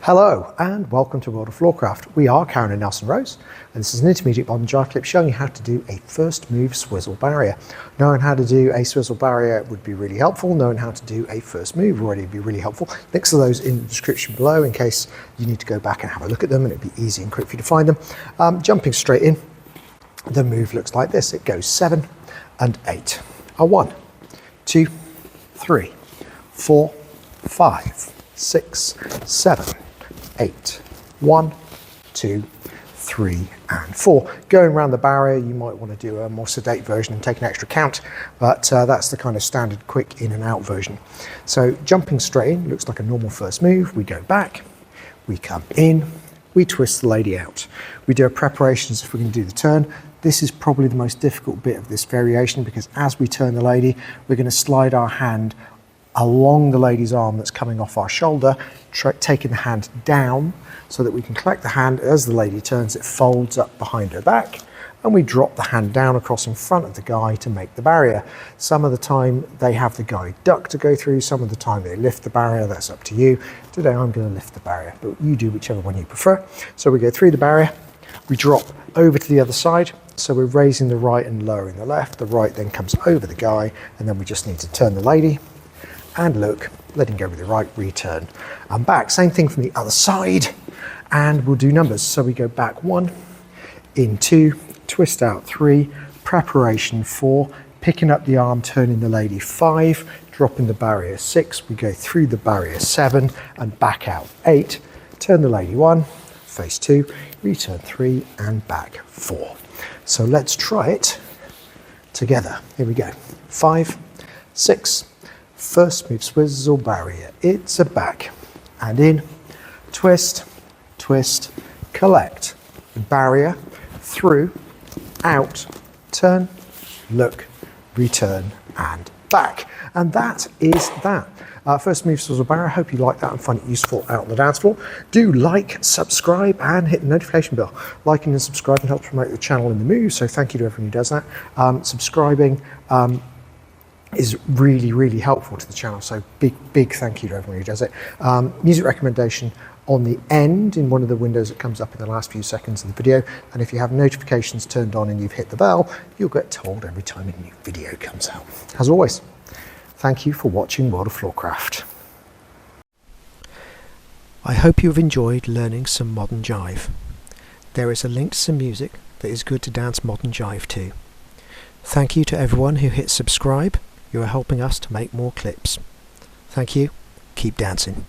Hello and welcome to World of Floorcraft. We are Karen and Nelson Rose, and this is an Intermediate Modern Jive Clip showing you how to do a First Move Swizzle Barrier. Knowing how to do a Swizzle Barrier would be really helpful. Knowing how to do a First Move already would be really helpful. Links to those in the description below in case you need to go back and have a look at them, and it'd be easy and quick for you to find them. Jumping straight in, the move looks like this. It goes 7 and 8. 1, 2, 3, 4, 5, 6, 7, 8. 1, 2, 3, and 4. Going around the barrier, you might want to do a more sedate version and take an extra count, but that's the kind of standard quick in and out version. So jumping straight in, looks like a normal first move. We go back, we come in, we twist the lady out. We do a preparation as if we're going to do the turn. This is probably the most difficult bit of this variation because as we turn the lady, we're going to slide our hand along the lady's arm that's coming off our shoulder, taking the hand down so that we can collect the hand. As the lady turns, it folds up behind her back, and we drop the hand down across in front of the guy to make the barrier. Some of the time they have the guy duck to go through, some of the time they lift the barrier. That's up to you. Today I'm going to lift the barrier, but you do whichever one you prefer. So we go through the barrier, we drop over to the other side. So we're raising the right and lowering the left. The right then comes over the guy, and then we just need to turn the lady and look, letting go with the right, return and back. Same thing from the other side, and we'll do numbers. So we go back 1, in 2, twist out 3, preparation 4, picking up the arm, turning the lady 5, dropping the barrier 6, we go through the barrier 7 and back out 8, turn the lady 1, face 2, return 3 and back 4. So let's try it together. Here we go. 5, 6, First Move Swizzle Barrier. It's a back and in, twist, twist, collect, barrier, through, out, turn, look, return and back. And that is that. First Move Swizzle Barrier. I hope you like that and find it useful out on the dance floor. Do like, subscribe and hit the notification bell. Liking and subscribing helps promote the channel in the move, so thank you to everyone who does that. Subscribing is really helpful to the channel, so big thank you to everyone who does it. Music recommendation on the end in one of the windows that comes up in the last few seconds of the video, and if you have notifications turned on and you've hit the bell, you'll get told every time a new video comes out. As always, thank you for watching World of Floorcraft. I hope you've enjoyed learning some modern jive. There is a link to some music that is good to dance modern jive to. Thank you to everyone who hit subscribe. You are helping us to make more clips. Thank you. Keep dancing.